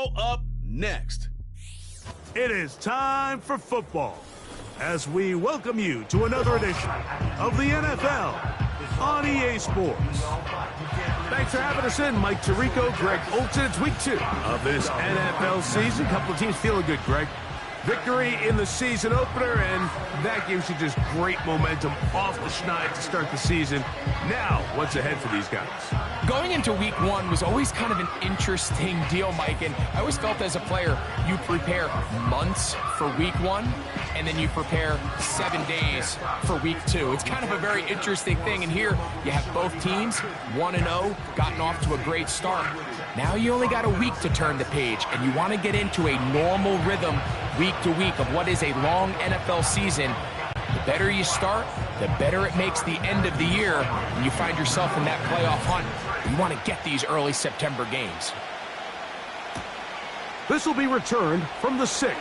Now up next. It is time for football as we welcome you to another edition of the NFL on EA Sports. Thanks for having us in, Mike Tirico, Greg Olson. It's week 2 of this NFL season. A couple of teams feeling good, Greg. Victory in the season opener, and that gives you just great momentum off the schneid to start the season. Now, what's ahead for these guys? Going into week 1 was always kind of an interesting deal, Mike, and I always felt as a player, you prepare months for week 1, and then you prepare 7 days for week 2. It's kind of a very interesting thing, and here you have both teams, 1-0, gotten off to a great start. Now you only got a week to turn the page, and you want to get into a normal rhythm week to week of what is a long NFL season. The better you start, the better it makes the end of the year, and you find yourself in that playoff hunt. You want to get these early September games. This will be returned from the 6,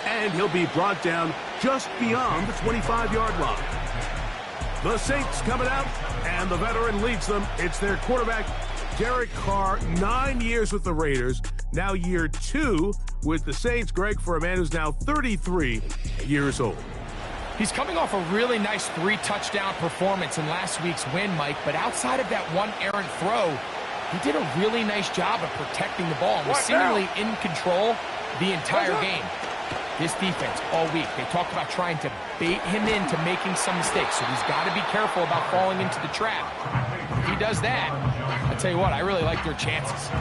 and he'll be brought down just beyond the 25-yard line. The Saints coming out, and the veteran leads them. It's their quarterback, Derek Carr, 9 years with the Raiders, now year 2 with the Saints. Greg, for a man who's now 33 years old. He's coming off a really nice 3-touchdown performance in last week's win, Mike, but outside of that one errant throw, he did a really nice job of protecting the ball and was seemingly in control the entire game. This defense all week, they talked about trying to bait him into making some mistakes, so he's got to be careful about falling into the trap. If he does that, I tell you what, I really like their chances.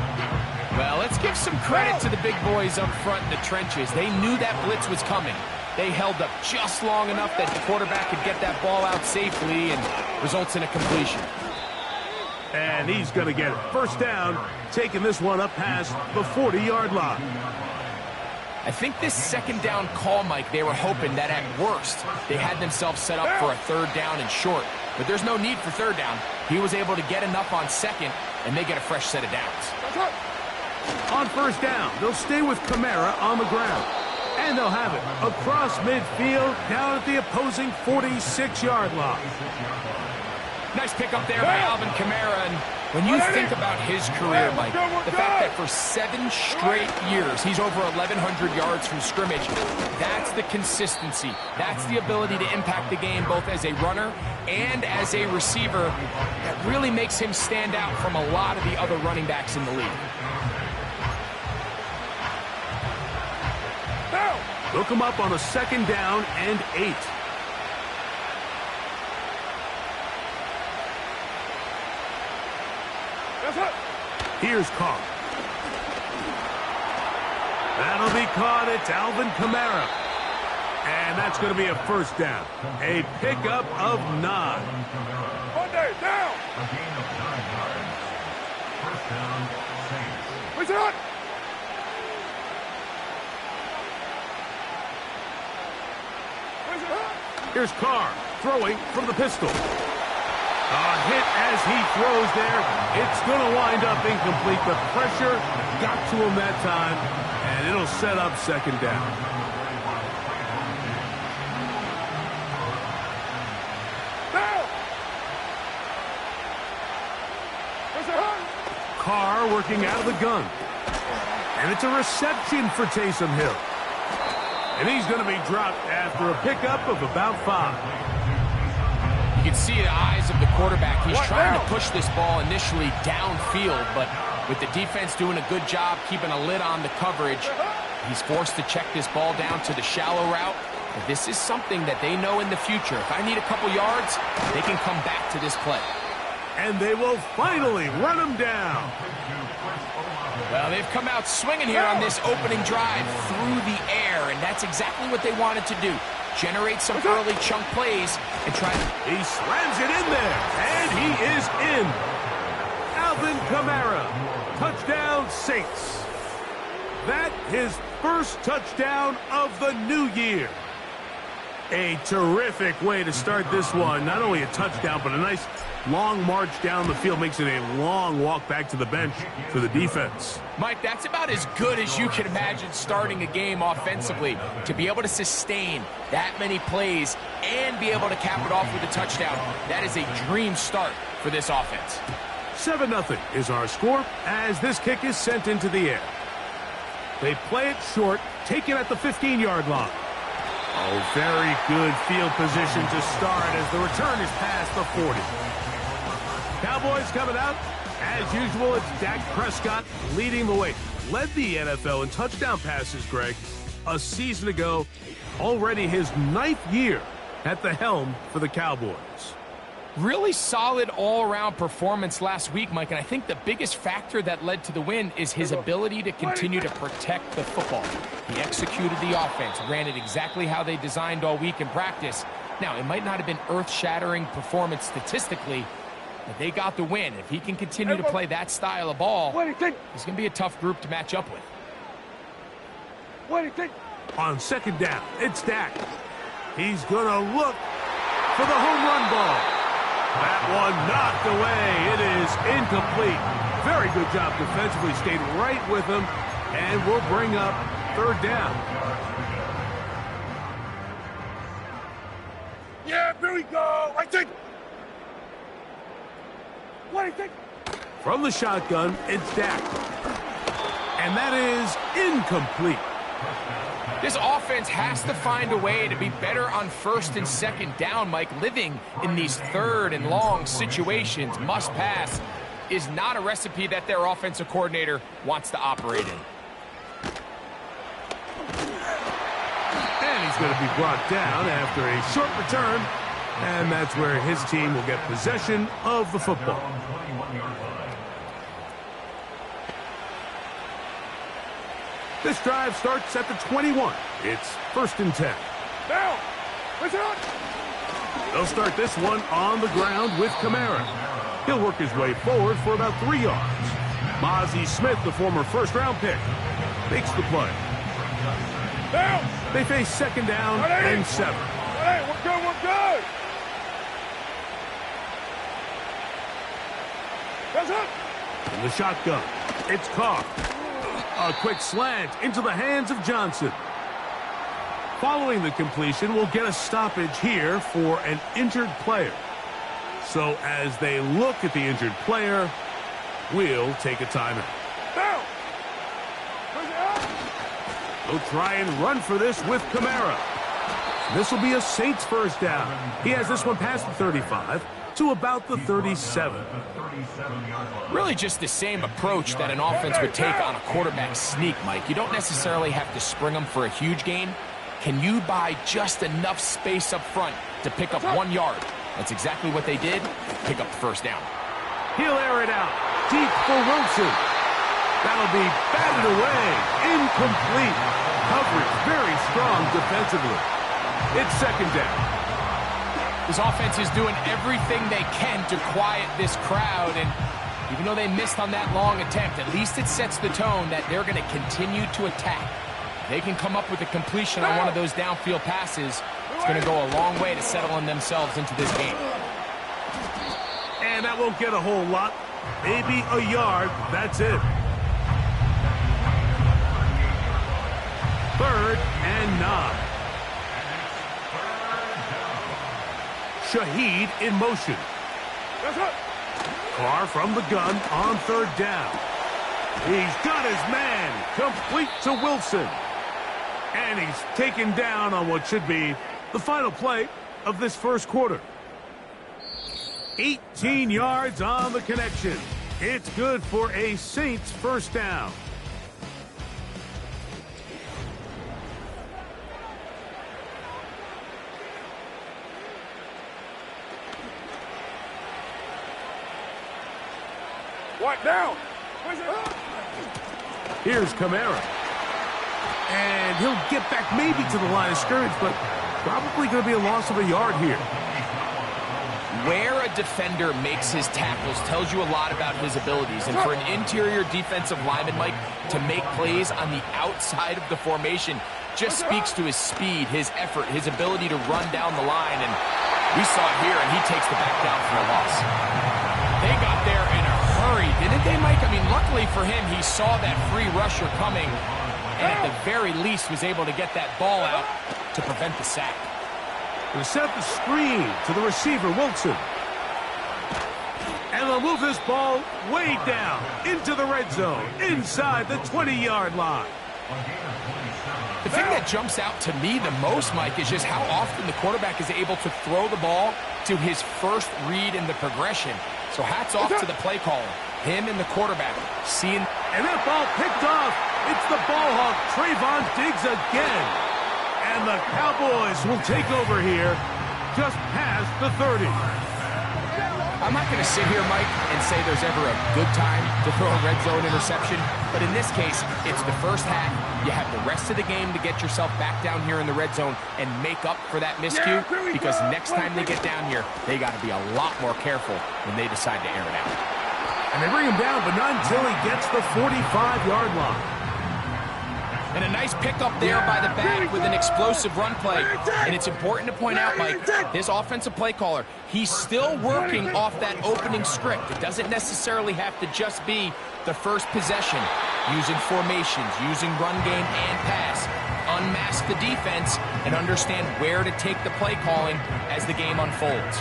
Well, let's give some credit to the big boys up front in the trenches. They knew that blitz was coming. They held up just long enough that the quarterback could get that ball out safely and results in a completion. And he's going to get it. First down, taking this one up past the 40-yard line. I think this second down call, Mike, they were hoping that at worst they had themselves set up for a third down and short. But there's no need for third down. He was able to get enough on second, and they get a fresh set of downs. On first down, they'll stay with Kamara on the ground. And they'll have it across midfield down at the opposing 46-yard line. Nice pickup there by Alvin Kamara. And when you think about his career, Mike, the fact that for 7 straight years he's over 1,100 yards from scrimmage, that's the consistency. That's the ability to impact the game both as a runner and as a receiver that really makes him stand out from a lot of the other running backs in the league. Look him up on a second down and 8. Here's Carr. That'll be caught. It's Alvin Kamara. And that's going to be a first down. A pickup of 9. Monday, down. A gain of 9 yards. First down, Saints. Where's it on? Here's Carr throwing from the pistol. A hit as he throws there. It's going to wind up incomplete. The pressure got to him that time, and it'll set up second down. Carr working out of the gun. And it's a reception for Taysom Hill. And he's going to be dropped after a pickup of about 5. You can see the eyes of the quarterback. He's trying to push this ball initially downfield, but with the defense doing a good job keeping a lid on the coverage, he's forced to check this ball down to the shallow route. But this is something that they know in the future. If I need a couple yards, they can come back to this play. And they will finally run him down. Well, they've come out swinging here on this opening drive through the air, and that's exactly what they wanted to do. Generate some early chunk plays and try to... He slams it in there, and he is in. Alvin Kamara, touchdown Saints. That his first touchdown of the new year. A terrific way to start this one. Not only a touchdown, but a nice long march down the field. Makes it a long walk back to the bench for the defense. Mike, that's about as good as you can imagine starting a game offensively. To be able to sustain that many plays and be able to cap it off with a touchdown, that is a dream start for this offense. 7-0 is our score as this kick is sent into the air. They play it short, take it at the 15-yard line. Oh, very good field position to start as the return is past the 40. Cowboys coming out. As usual, it's Dak Prescott leading the way. Led the NFL in touchdown passes, Greg, a season ago. Already his 9th year at the helm for the Cowboys. Really solid all-around performance last week, Mike, and I think the biggest factor that led to the win is his ability to continue to protect the football. He executed the offense, ran it exactly how they designed all week in practice. Now, it might not have been earth-shattering performance statistically, but they got the win. If he can continue to play that style of ball, it's going to be a tough group to match up with. On second down, it's Dak. He's going to look for the home run ball. That one knocked away. It is incomplete. Very good job defensively. Stayed right with him. And we'll bring up third down. Yeah, here we go. I think. What do you think? From the shotgun, it's Dak. And that is incomplete. This offense has to find a way to be better on first and second down, Mike. Living in these third and long situations, must pass, is not a recipe that their offensive coordinator wants to operate in. And he's going to be brought down after a short return. And that's where his team will get possession of the football. This drive starts at the 21. It's 1st and 10. Down. What's up? They'll start this one on the ground with Kamara. He'll work his way forward for about 3 yards. Mozzie Smith, the former first-round pick, makes the play. Down. They face second down and 7. Hey, we're good, we're good. That's it. In the shotgun, it's Carr. A quick slant into the hands of Johnson. Following the completion, we'll get a stoppage here for an injured player. So as they look at the injured player, we'll take a timeout. Down. They'll try and run for this with Kamara. This will be a Saints first down. He has this one past the 35 to about the 37. Really just the same approach that an offense would take on a quarterback sneak, Mike. You don't necessarily have to spring them for a huge gain. Can you buy just enough space up front to pick up 1 yard? That's exactly what they did. Pick up the first down. He'll air it out deep for Wilson. That'll be batted away. Incomplete. Coverage very strong defensively. It's second down. This offense is doing everything they can to quiet this crowd, and even though they missed on that long attempt, at least it sets the tone that they're going to continue to attack. If they can come up with a completion on one of those downfield passes, it's going to go a long way to settling themselves into this game. And that won't get a whole lot. Maybe a yard. That's it. 3rd and 9. Shaheed in motion. Carr from the gun on 3rd down. He's got his man complete to Wilson. And he's taken down on what should be the final play of this first quarter. 18 yards on the connection. It's good for a Saints first down. What down? Here's Kamara. And he'll get back maybe to the line of scrimmage, but probably going to be a loss of a yard here. Where a defender makes his tackles tells you a lot about his abilities. And for an interior defensive lineman, Mike, to make plays on the outside of the formation just speaks to his speed, his effort, his ability to run down the line. And we saw it here, and he takes the back down for a loss. They got there in a hurry, didn't they, Mike? I mean, luckily for him, he saw that free rusher coming, and at the very least was able to get that ball out to prevent the sack. They set the screen to the receiver, Wilson. And they'll move this ball way down into the red zone, inside the 20-yard line. The thing that jumps out to me the most, Mike, is just how often the quarterback is able to throw the ball to his first read in the progression. So hats off to the play caller. Him and the quarterback seeing. And that ball picked off. It's the ball hawk, Trayvon Diggs again. And the Cowboys will take over here just past the 30. I'm not going to sit here, Mike, and say there's ever a good time to throw a red zone interception, but in this case, it's the first half. You have the rest of the game to get yourself back down here in the red zone and make up for that miscue, because next time they get down here, they got to be a lot more careful when they decide to air it out. And they bring him down, but not until he gets the 45-yard line. And a nice pickup there by the back with an explosive run play. And it's important to point out, Mike, this offensive play caller, he's still working off that opening script. It doesn't necessarily have to just be the first possession. Using formations, using run game and pass. Unmask the defense and understand where to take the play calling as the game unfolds.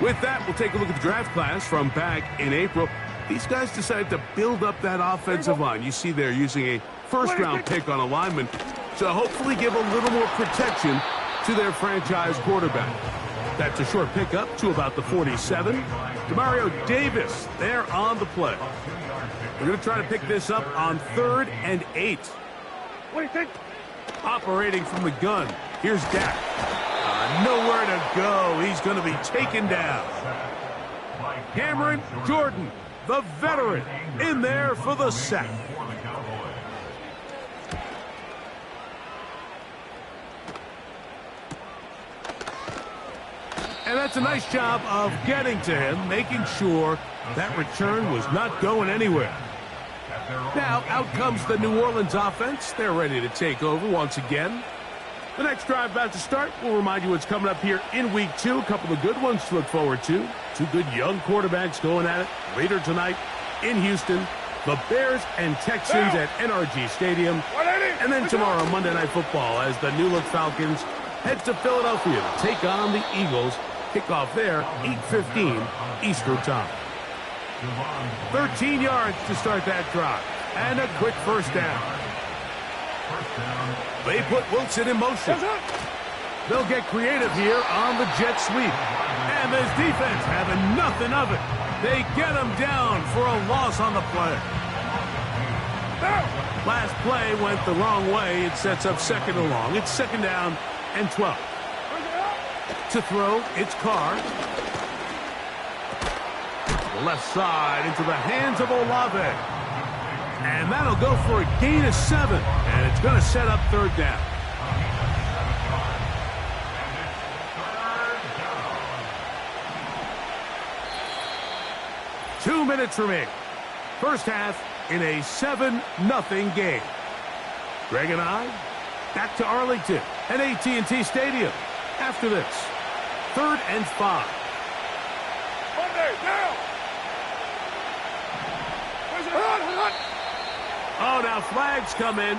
With that, we'll take a look at the draft class from back in April. These guys decided to build up that offensive line. You see they're using a first-round pick on a lineman to hopefully give a little more protection to their franchise quarterback. That's a short pickup to about the 47. Demario Davis there on the play. We're going to try to pick this up on 3rd and 8. What do you think? Operating from the gun. Here's Dak. Nowhere to go. He's going to be taken down. Cameron Jordan, the veteran, in there for the sack. And that's a nice job of getting to him, making sure that return was not going anywhere. Now, out comes the New Orleans offense. They're ready to take over once again. The next drive about to start. We'll remind you what's coming up here in Week 2. A couple of good ones to look forward to. Two good young quarterbacks going at it later tonight in Houston. The Bears and Texans at NRG Stadium. And then tomorrow, Monday Night Football, as the New Look Falcons head to Philadelphia to take on the Eagles. Kickoff there, 8:15 Eastern Time. 13 yards to start that drive. And a quick first down. They put Wilson in motion. They'll get creative here on the jet sweep. And this defense having nothing of it. They get him down for a loss on the play. Last play went the wrong way. It sets up 2nd and long. It's 2nd down and 12. To throw, it's Carr. The left side into the hands of Olave. And that'll go for a gain of 7. And it's going to set up 3rd down. Two minutes remaining. First half in a 7-0 game. Greg and I back to Arlington at AT&T Stadium. After this, 3rd and 5. Monday, down. Oh, now flags come in.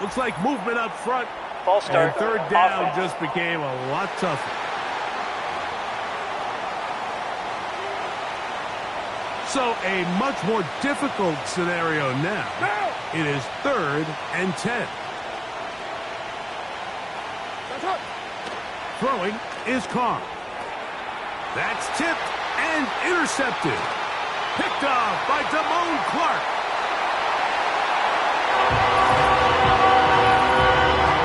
Looks like movement up front. False start. And 3rd down just became a lot tougher. So a much more difficult scenario now. It is 3rd and 10. Throwing is Carr. That's tipped and intercepted. Picked off by Damone Clark.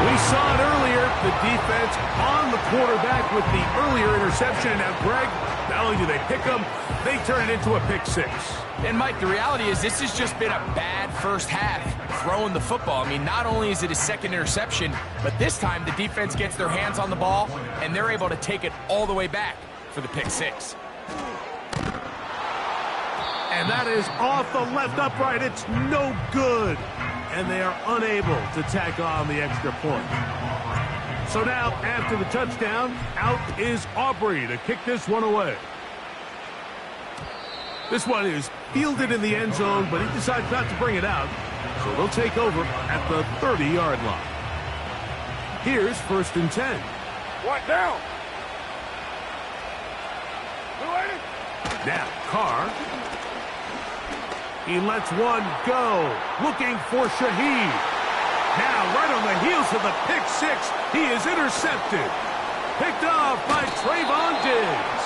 We saw it earlier, the defense on the quarterback with the earlier interception. Now, Greg, not only do they pick him, they turn it into a pick 6. And, Mike, the reality is this has just been a bad first half throwing the football. I mean, not only is it his 2nd interception, but this time the defense gets their hands on the ball, and they're able to take it all the way back for the pick 6. And that is off the left upright. It's no good. And they are unable to tack on the extra point. So now, after the touchdown, out is Aubrey to kick this one away. This one is fielded in the end zone, but he decides not to bring it out. So they'll take over at the 30-yard line. Here's 1st and 10. What down? Now, Carr. He lets one go, looking for Shaheed. Now, right on the heels of the pick six, he is intercepted. Picked off by Trayvon Diggs.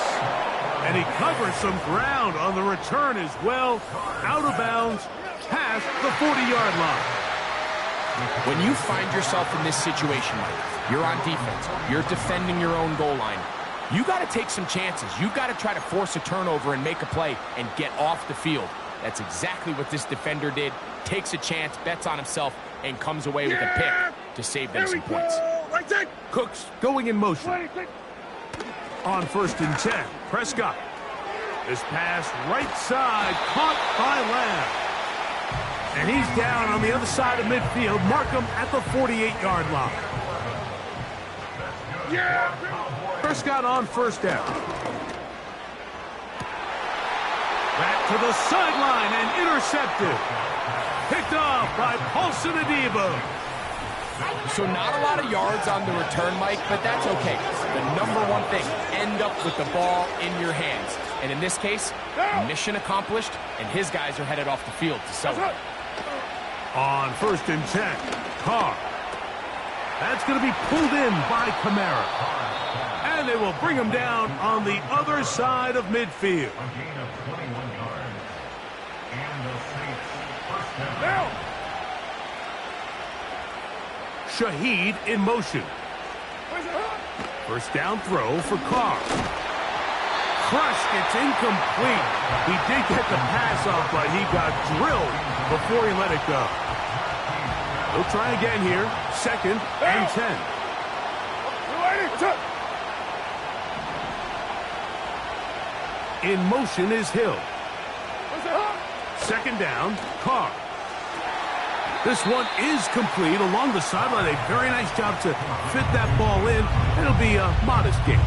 And he covers some ground on the return as well, out of bounds, past the 40-yard line. When you find yourself in this situation, Mike, you're on defense, you're defending your own goal line, you got to take some chances. You got to try to force a turnover and make a play and get off the field. That's exactly what this defender did. Takes a chance, bets on himself, and comes away with a pick to save them some points. Cooks going in motion. On 1st and 10, Prescott. This pass right side, caught by Lamb. And he's down on the other side of midfield. Mark him at the 48-yard line. Prescott on 1st down. Back to the sideline and intercepted. Picked off by Paulson Adebo. So not a lot of yards on the return, Mike, but that's okay. The number one thing, end up with the ball in your hands. And in this case, mission accomplished, and his guys are headed off the field to celebrate. On 1st and 10, Carr. That's going to be pulled in by Kamara. And they will bring him down on the other side of midfield. A gain of 21 yards. And the Saints first down. Shaheed in motion. 1st down throw for Carr. Crushed, it's incomplete. He did get the pass off, but he got drilled before he let it go. He'll try again here. 2nd and 10. In motion is Hill. 2nd down, Carr. This one is complete along the sideline. A very nice job to fit that ball in. It'll be a modest gain.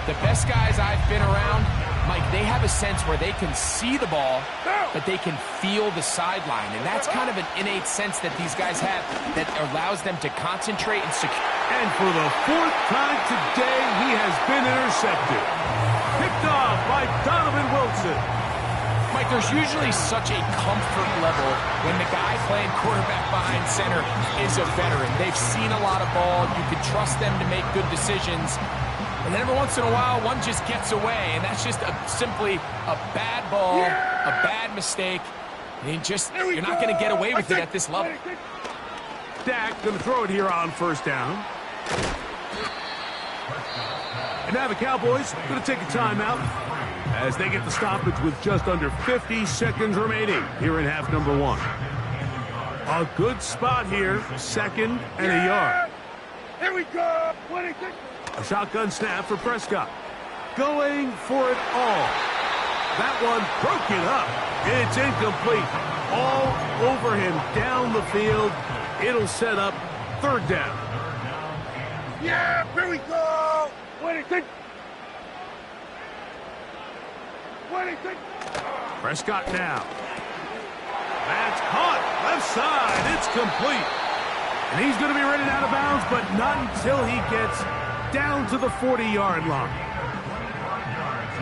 The best guys I've been around, Mike, they have a sense where they can see the ball, but they can feel the sideline. And that's kind of an innate sense that these guys have that allows them to concentrate and secure. And for the 4th time today, he has been intercepted. Picked off by Donovan Wilson. Mike, there's usually such a comfort level when the guy playing quarterback behind center is a veteran. They've seen a lot of ball. You can trust them to make good decisions. And then every once in a while, one just gets away, and that's just simply a bad ball, a bad mistake. And you're not going to get away with it at this level. Dak going to throw it here on 1st down. And now the Cowboys going to take a timeout as they get the stoppage with just under 50 seconds remaining here in half number 1. A good spot here, 2nd and a yard. Here we go. A shotgun snap for Prescott. Going for it all. That one broken up. It's incomplete. All over him down the field. It'll set up 3rd down. Yeah, here we go. Prescott now. That's caught. Left side. It's complete. And he's going to be running out of bounds, but not until he gets down to the 40-yard line.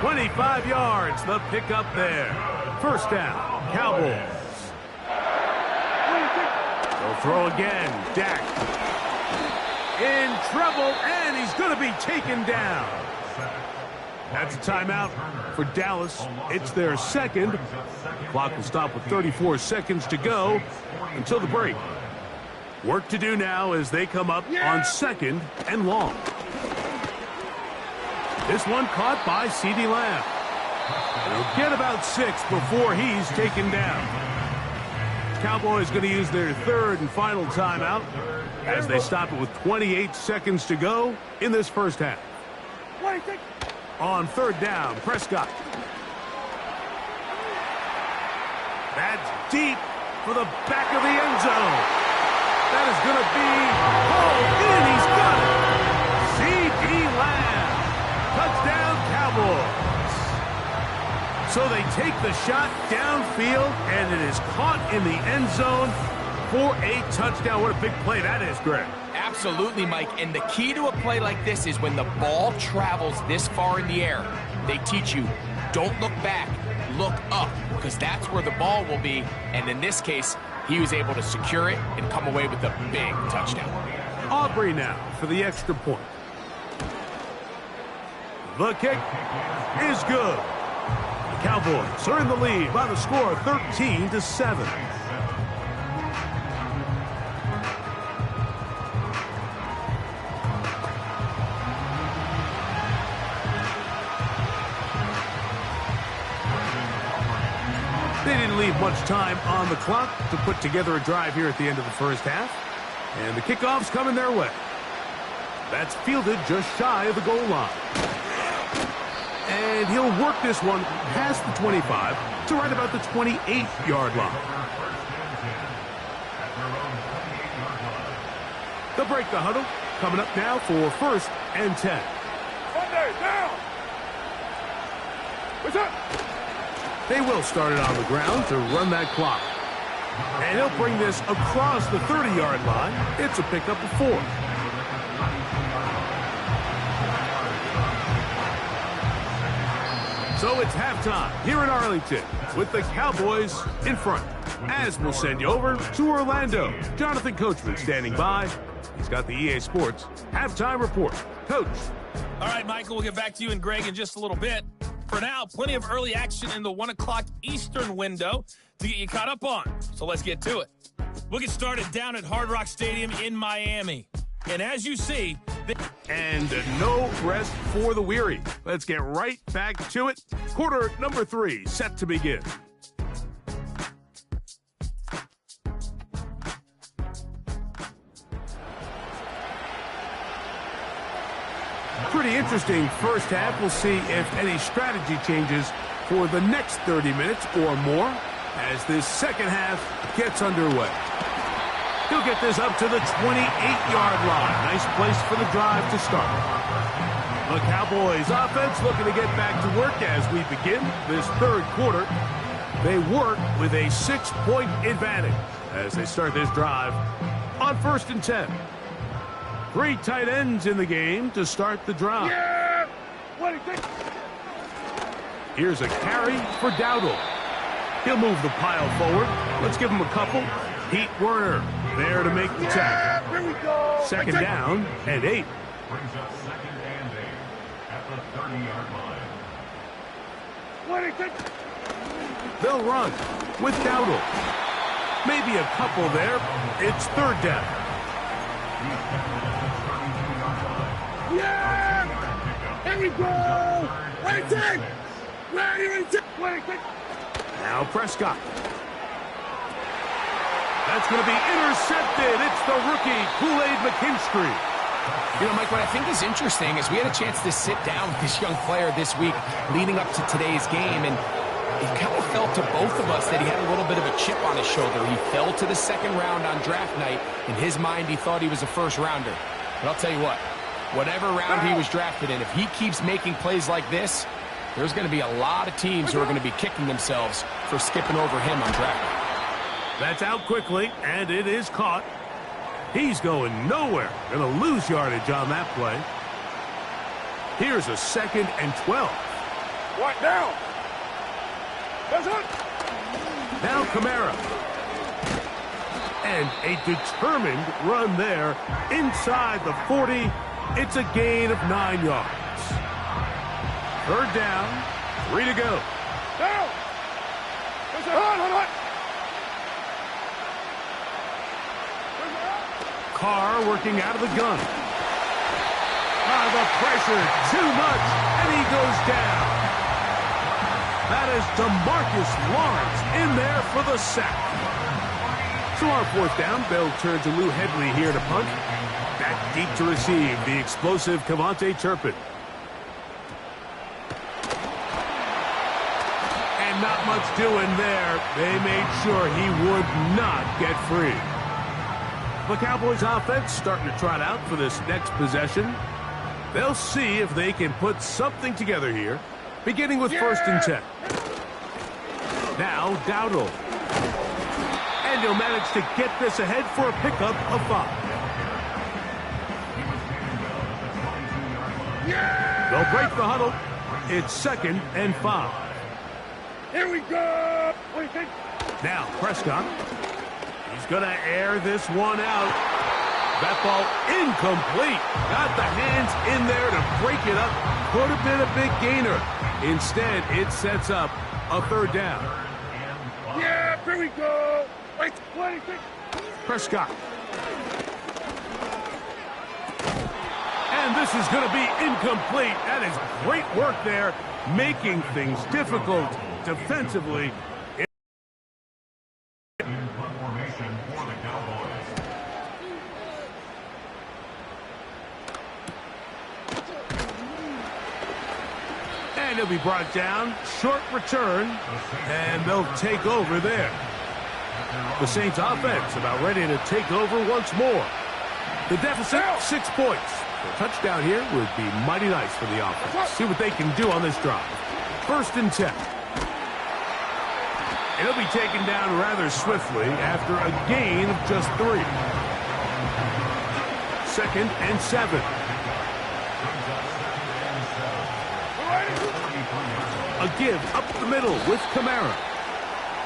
25 yards, the pickup there. 1st down, Cowboys. They'll throw again. Dak in trouble, and he's going to be taken down. That's a timeout for Dallas. It's their 2nd. Clock will stop with 34 seconds to go until the break. Work to do now as they come up on 2nd and long. This one caught by CeeDee Lamb. They'll get about 6 before he's taken down. Cowboys going to use their 3rd and final timeout as they stop it with 28 seconds to go in this 1st half. On 3rd down, Prescott. That's deep for the back of the end zone. That is going to be hauled in. He's got it. CeeDee Lamb. Touchdown, Cowboys. So they take the shot downfield, and it is caught in the end zone for a touchdown. What a big play that is, Greg. Absolutely, Mike. And the key to a play like this is when the ball travels this far in the air, they teach you, don't look back. look up because that's where the ball will be. And in this case, he was able to secure it and come away with a big touchdown. Aubrey now for the extra point. The kick is good. The Cowboys are in the lead by the score of 13-7. They didn't leave much time on the clock to put together a drive here at the end of the first half. And the kickoff's coming their way. That's fielded just shy of the goal line. And he'll work this one past the 25 to right about the 28-yard line. They'll break the huddle. Coming up now for 1st and 10. Monday, down! What's up? They will start it on the ground to run that clock. And he'll bring this across the 30-yard line. It's a pickup of 4. So it's halftime here in Arlington with the Cowboys in front. As we'll send you over to Orlando. Jonathan Coachman standing by. He's got the EA Sports halftime report. Coach. All right, Michael, we'll get back to you and Greg in just a little bit. For now, plenty of early action in the 1 o'clock Eastern window to get you caught up on. So let's get to it. We'll get started down at Hard Rock Stadium in Miami. And as you see... And no rest for the weary. Let's get right back to it. Quarter number 3 set to begin. Pretty interesting first half. We'll see if any strategy changes for the next 30 minutes or more as this second half gets underway. He'll get this up to the 28-yard line. Nice place for the drive to start. The Cowboys offense looking to get back to work as we begin this third quarter. They work with a 6-point advantage as they start this drive on 1st and 10. 3 tight ends in the game to start the drive. Yeah! What do you think? Here's a carry for Dowdle. He'll move the pile forward. Let's give him a couple. Pete Werner there to make the tackle. Here we go! Second down and 8. Brings up 2nd and 8 at the 30-yard line. What do you think? They'll run with Dowdle. Maybe a couple there. It's 3rd down. Yeah! Here we go! What do you think? What do you think? Now Prescott. That's going to be intercepted. It's the rookie, Kool-Aid McKinstry. You know, Mike, what I think is interesting is we had a chance to sit down with this young player this week leading up to today's game, and it kind of felt to both of us that he had a little bit of a chip on his shoulder. He fell to the 2nd round on draft night. In his mind, he thought he was a 1st rounder. But I'll tell you what, whatever round he was drafted in, if he keeps making plays like this, there's going to be a lot of teams who are going to be kicking themselves for skipping over him on draft night. That's out quickly, and it is caught. He's going nowhere. Going to lose yardage on that play. Here's a 2nd and 12. What now? That's it. Now Kamara. And a determined run there inside the 40. It's a gain of 9 yards. 3rd down, 3 to go. Down. There's a hot. Carr working out of the gun. The pressure, too much, and he goes down. That is DeMarcus Lawrence in there for the sack. So on 4th down, they'll turn to Lou Hedley here to punt. Back deep to receive the explosive Cavante Turpin. And not much doing there. They made sure he would not get free. The Cowboys offense starting to trot out for this next possession. They'll see if they can put something together here, beginning with 1st and 10. Now Dowdle. And he'll manage to get this ahead for a pickup of 5. They'll break the huddle. It's 2nd and 5. Here we go. What do you think? Now, Prescott. He's going to air this one out. That ball incomplete. Got the hands in there to break it up. Could have been a big gainer. Instead, it sets up a third down. Yeah, here we go. Wait, what do you think? Prescott. And this is going to be incomplete. That is great work there, making things difficult defensively. Formation for the Cowboys. And he'll be brought down. Short return. And they'll take over there. The Saints offense about ready to take over once more. The deficit, 6 points. A touchdown here would be mighty nice for the offense. See what they can do on this drive. 1st and 10. It'll be taken down rather swiftly after a gain of just 3. 2nd and 7. A give up the middle with Kamara.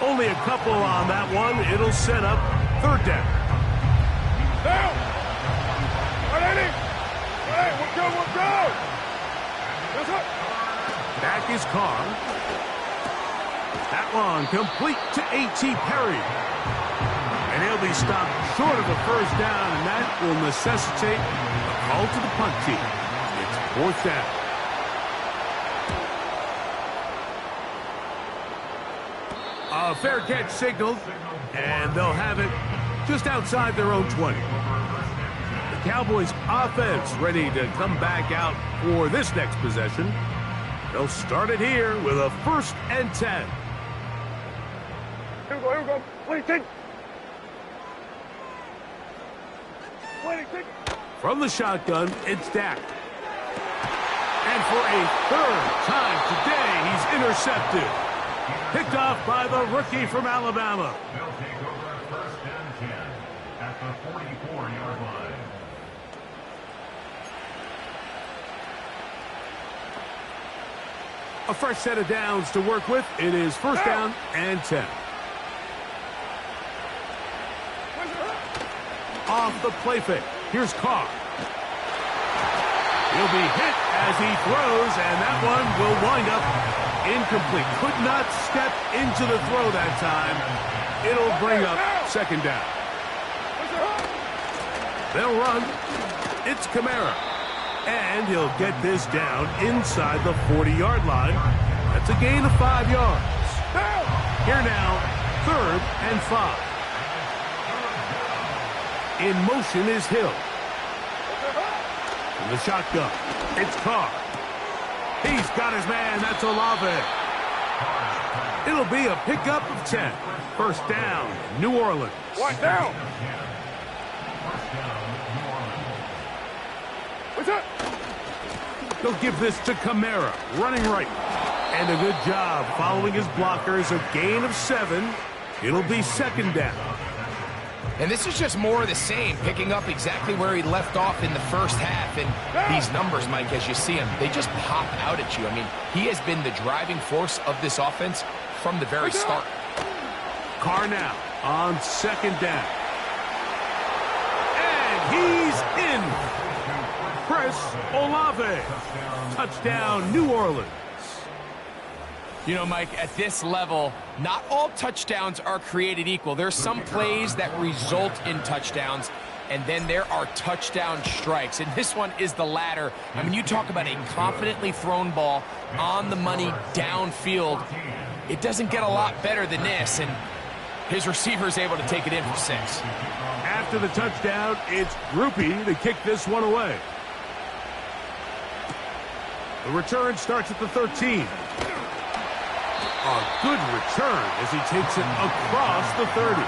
Only a couple on that one. It'll set up 3rd down. Down. All right, we'll go. That's up. Back is Carr. That one complete to A.T. Perry. And he'll be stopped short of a 1st down, and that will necessitate a call to the punt team. It's 4th down. A fair catch signaled, and they'll have it just outside their own 20. The Cowboys offense ready to come back out for this next possession. They'll start it here with a 1st and 10. Here we go. What do you think? What do you think? From the shotgun, it's Dak. And for a 3rd time today, he's intercepted. Picked off by the rookie from Alabama. They'll take over 1st and 10 at the 44-yard line. A fresh set of downs to work with. It is 1st down and 10. Off the play fake. Here's Carr. He'll be hit as he throws, and that one will wind up incomplete. Could not step into the throw that time. It'll bring up 2nd down. They'll run. It's Kamara. And he'll get this down inside the 40-yard line. That's a gain of 5 yards. Here now, 3rd and 5. In motion is Hill. From the shotgun, it's Carr. He's got his man. That's Olave. It'll be a pickup of 10. 1st down, New Orleans. What down? What's up? They'll give this to Kamara, running right. And a good job following his blockers. A gain of 7. It'll be 2nd down. And this is just more of the same, picking up exactly where he left off in the 1st half. And these numbers, Mike, as you see him, they just pop out at you. I mean, he has been the driving force of this offense from the very start. Carr now on 2nd down. And he's in. Chris Olave. Touchdown, New Orleans. You know, Mike, at this level, not all touchdowns are created equal. There's some plays that result in touchdowns, and then there are touchdown strikes. And this one is the latter. I mean, you talk about a confidently thrown ball on the money downfield. It doesn't get a lot better than this, and his receiver is able to take it in for 6. After the touchdown, it's Groupie to kick this one away. The return starts at the 13. A good return as he takes it across the 30.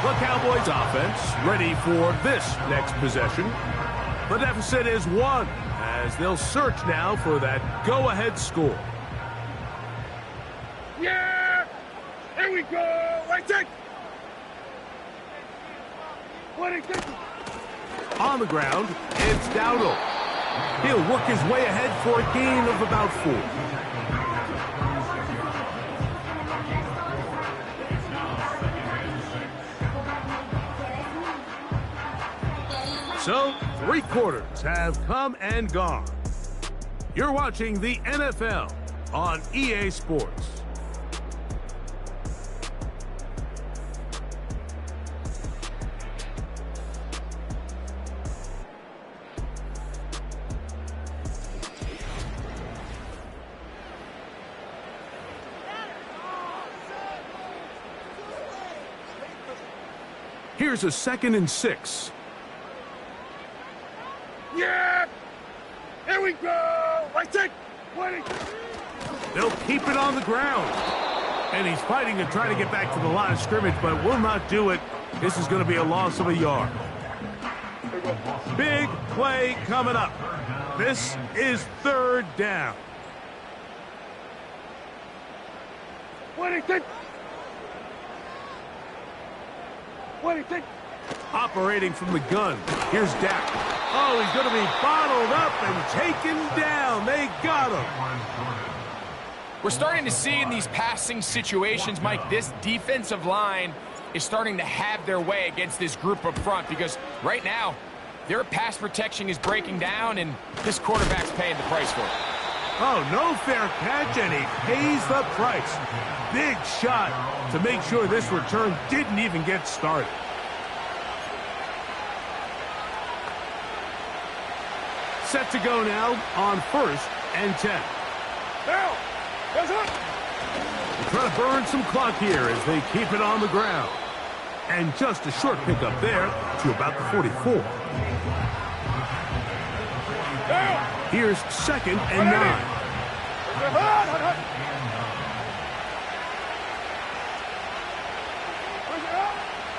The Cowboys offense ready for this next possession. The deficit is 1 as they'll search now for that go-ahead score. Yeah! Here we go! Right there! What do you think? On the ground, it's Dowdle. He'll work his way ahead for a gain of about 4. So, 3 quarters have come and gone. You're watching the NFL on EA Sports. Here's a 2nd and 6. Yeah! Here we go! Right take! 20! They'll keep it on the ground. And he's fighting to try to get back to the line of scrimmage, but will not do it. This is going to be a loss of a yard. Big play coming up. This is 3rd down. 26! 26! Operating from the gun. Here's Dak. Oh, he's going to be bottled up and taken down. They got him. We're starting to see in these passing situations, Mike, this defensive line is starting to have their way against this group up front because right now, their pass protection is breaking down and this quarterback's paying the price for it. Oh, no fair catch, and he pays the price. Big shot to make sure this return didn't even get started. Set to go now on 1st and 10. Now! Hands up! Trying to burn some clock here as they keep it on the ground. And just a short pickup there to about the 44. Now! Here's 2nd and 9.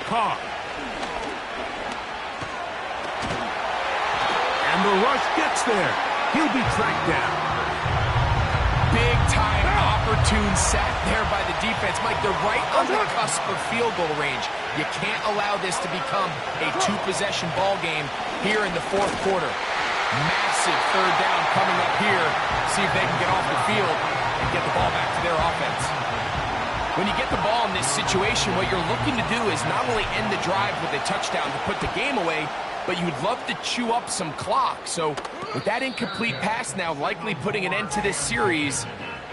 Carr. And the rush gets there. He'll be tracked down. Big time opportune sack there by the defense. Mike, they're right on the cusp of field goal range. You can't allow this to become a 2-possession ball game here in the 4th quarter. Massive 3rd down coming up here. See if they can get off the field and get the ball back to their offense. When you get the ball in this situation, what you're looking to do is not only end the drive with a touchdown to put the game away, but you'd love to chew up some clock. So with that incomplete pass now likely putting an end to this series,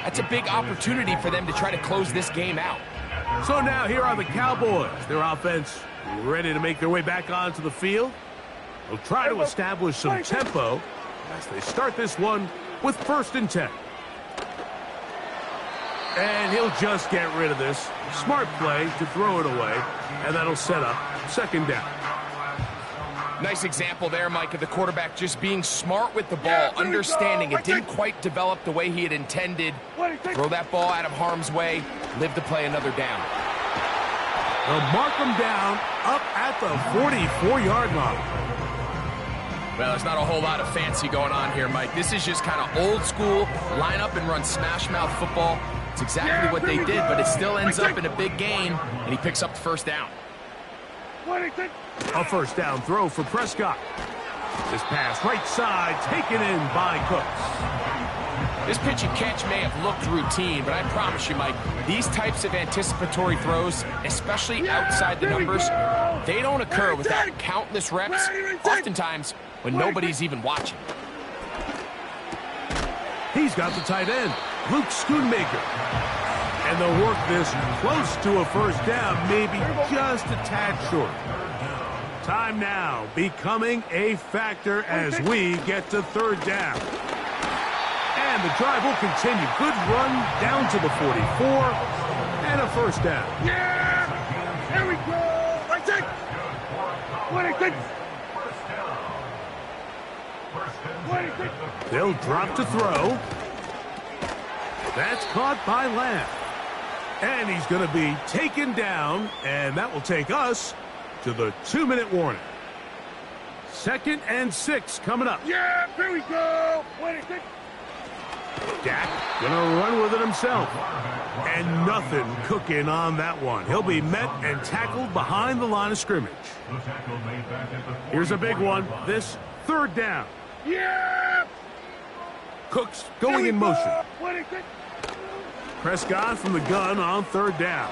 that's a big opportunity for them to try to close this game out. So now here are the Cowboys. Their offense ready to make their way back onto the field. They'll try to establish some tempo as they start this one with 1st and 10. And he'll just get rid of this. Smart play to throw it away, and that'll set up 2nd down. Nice example there, Mike, of the quarterback just being smart with the ball, understanding it didn't quite develop the way he had intended. Throw that ball out of harm's way, live to play another down. They'll mark him down up at the 44-yard line. Well, there's not a whole lot of fancy going on here, Mike. This is just kind of old school, line up and run smash mouth football. It's exactly what they did, but it still ends up in a big gain, and he picks up the 1st down. A 1st down throw for Prescott. This pass right side taken in by Cooks. This pitch and catch may have looked routine, but I promise you, Mike, these types of anticipatory throws, especially outside the numbers, they don't occur without countless reps, oftentimes when nobody's even watching. He's got the tight end, Luke Schoonmaker. And they'll work this close to a 1st down, maybe just a tad short. Time now becoming a factor as we get to 3rd down. And the drive will continue. Good run down to the 44 and a 1st down. Yeah! Here we go! Right take! 26! 26! They'll drop to throw. That's caught by Lamb. And he's going to be taken down, and that will take us to the 2-minute warning. 2nd and 6 coming up. Yeah, here we go. 26. Dak going to run with it himself. And nothing cooking on that one. He'll be met and tackled behind the line of scrimmage. Here's a big one. This 3rd down. Yeah. Cooks going in motion. 26. Prescott from the gun on 3rd down.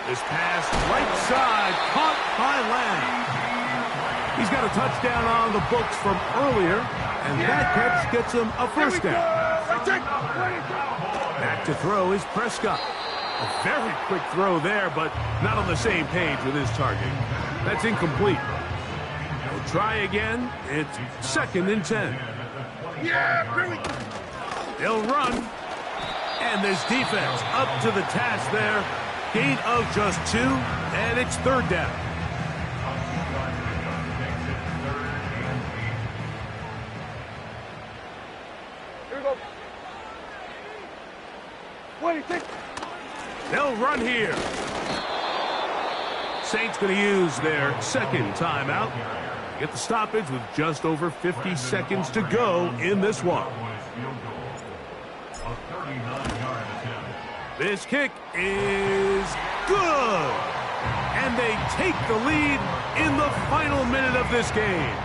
This pass right side caught by Lamb. He's got a touchdown on the books from earlier, and that catch gets him a first down. Back to throw is Prescott. A very quick throw there, but not on the same page with his target. That's incomplete. We'll try again. It's 2nd and 10. They'll run. And this defense up to the task there. Gain of just 2, and it's 3rd down. Here we go. What do you think? They'll run here. Saints going to use their 2nd timeout. Get the stoppage with just over 50 seconds to go in this one. This kick is good. And they take the lead in the final minute of this game.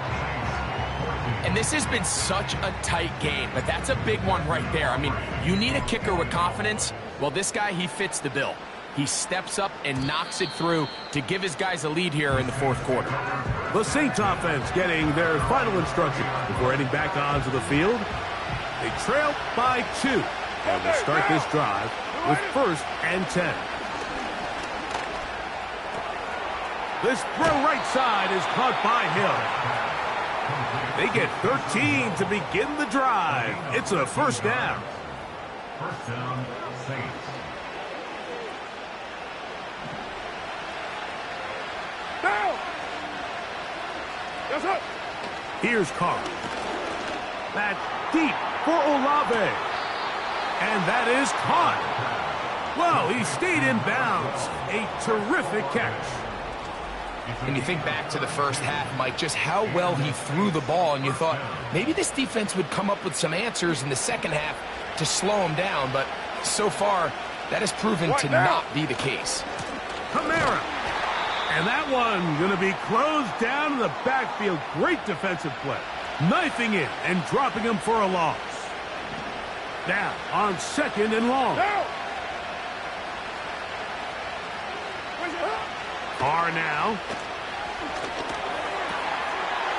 And this has been such a tight game, but that's a big one right there. I mean, you need a kicker with confidence. Well, this guy, he fits the bill. He steps up and knocks it through to give his guys a lead here in the 4th quarter. The Saints offense getting their final instruction before heading back onto the field. They trail by 2. And will start this drive with 1st and 10. This throw right side is caught by Hill. They get 13 to begin the drive. It's a 1st down. 1st down, Saints. Down. Yes, sir. Here's Carr. That's deep for Olave. And that is caught. Well, he stayed in bounds. A terrific catch. And you think back to the first half, Mike, just how well he threw the ball, and you thought maybe this defense would come up with some answers in the second half to slow him down, but so far that has proven to not be the case. Kamara. And that one going to be closed down in the backfield. Great defensive play. Knifing it and dropping him for a loss. Down on 2nd and long. Carr now.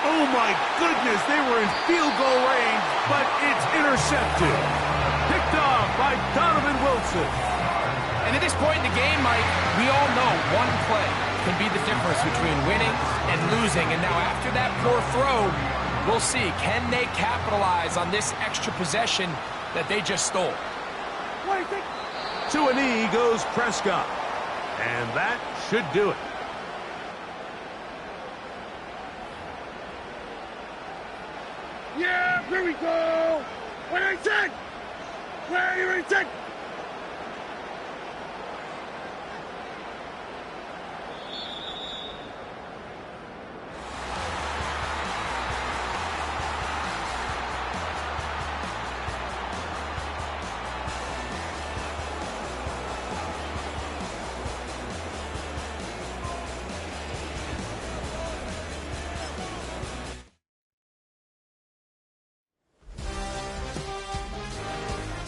Oh, my goodness. They were in field goal range, but it's intercepted. Picked off by Donovan Wilson. And at this point in the game, Mike, we all know one play can be the difference between winning and losing. And now after that poor throw, we'll see. Can they capitalize on this extra possession that they just stole? To a knee goes Prescott. And that should do it. Yeah, here we go. What do you think? Where do you think?